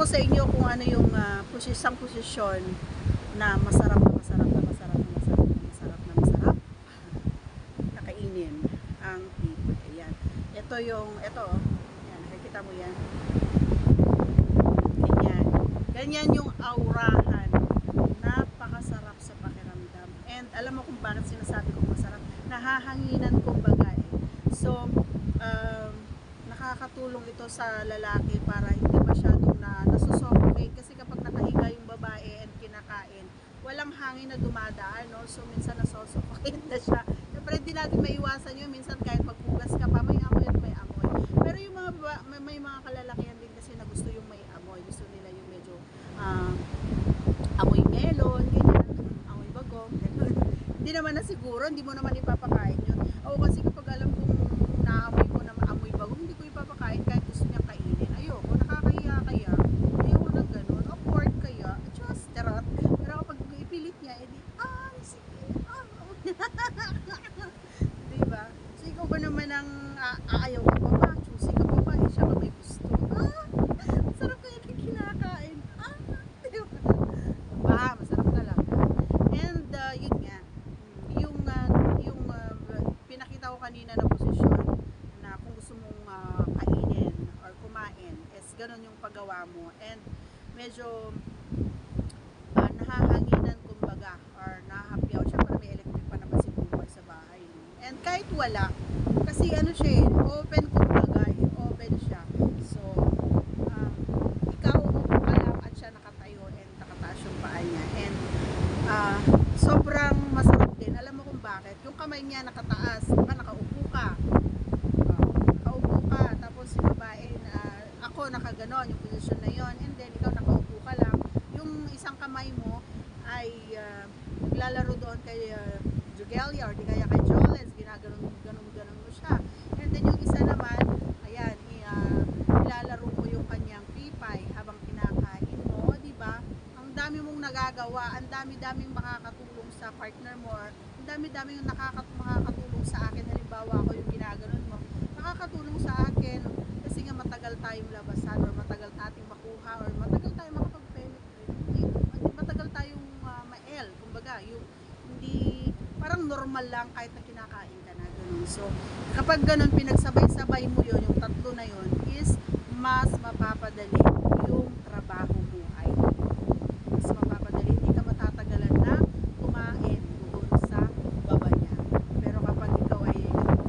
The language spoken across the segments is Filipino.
ko sa inyo kung ano yung posisyon na masarap na masarap na masarap na masarap na masarap na masarap na kainin ang pipay. Ayan. Ito oh. Ayan, nakikita mo yan. Ganyan. Ganyan yung aurahan. Napakasarap sa pakiramdam. And alam mo kung bakit sinasabi kong masarap? Nahahanginan kumbaga eh. So, nakakatulong ito sa lalaki para hindi masyadong nasusuffocate kasi kapag nakahiga yung babae and kinakain, walang hangin na dumadaan, no? So minsan nasusuffocate na siya. Siyempre hindi natin maiwasan yun, minsan kahit maghugas ka pa, may amoy at may amoy. Pero yung mga may mga kalalakihan din kasi na gusto yung may amoy, gusto nila yung medyo amoy melon, ganyan, amoy bagong, ganyan. Hindi naman na siguro, hindi mo naman ipapakain yun. Ako kasi kapag alam kong naamoy ko na amoy bagong, hindi ko ipapakain kahit gusto niyang kainin. Ayoko, nakakahiya kaya. Ayoko ng ganun. Awkward kaya. Just charot. Pero kapag ipilit niya, edi, sige. Diba? So, ikaw ba naman ang ayaw ka pa ba? Choosy ka pa ba? Siya ka may gusto. Masarap kaya na kinakain. Diba? Masarap talaga. And, yun nga. Yung pinakita ko kanina na posisyon na kung gusto mong kainin or kumain is ganun yung paggawa mo and medyo nahahanginan kumbaga or nahahapyaw siya para may electric pa naman si Buboy sa bahay, no? And kahit wala kasi ano siya open kumbaga open siya, so ikaw umupo ka lang at siya nakatayo and nakataas yung paa niya and sobrang masarap din. Alam mo kung bakit? Yung kamay niya nakataas, nakaupo ka. Nakaupo ka, tapos yung babae ako nakaganon, yung posisyon na yon, and then ikaw nakaupo ka lang. Yung isang kamay mo ay lalaro doon kay Jugelia or di kaya kay Jolens, ginaganon mo siya. And then yung isa naman, ayan, ilalaro mo yung kanyang pipay habang kinakain mo, di ba? Ang dami mong nagagawa, ang dami-daming makakatulong sa partner mo, or ang dami-daming makakatulong sa akin. Halimbawa ako yung ginaganon mo, nakakatulong sa akin kasi nga matagal tayong labasan or matagal nating makuha or matagal tayong makapag-penetrate, matagal tayong ma-el, kumbaga yung hindi, parang normal lang kahit na kinakain ka na ganun. So kapag ganun pinagsabay-sabay mo yon, yung tatlo na yon, is mas mapapadali yung trabaho mo ay mas mapapadali, hindi ka matatagalan na kumain doon sa baba niya. Pero kapag ikaw ay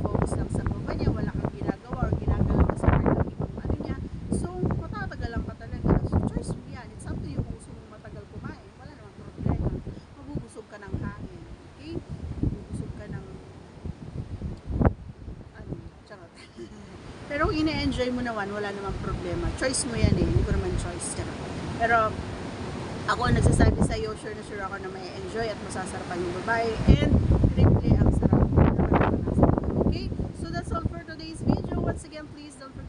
focus lang sa baba niya, wala kang ginagawa or ginagalaw ka sa part ng ibang ano niya, so matatagalan ka talaga. So choice mo yan, it's up to you kung gusto mong matagal kumain, wala namang problema, mabubusog ka ng hangin, okay? Mabubusog ka ng charot. Pero kung ine-enjoy mo naman, wala namang problema, choice mo yan hindi ko naman choice, charot. Pero ako nagsasabi sa iyo, sure na sure ako na may enjoy at masasarapan yung babae and triple ang sarap. Okay? So that's all for today's video. Once again, please don't forget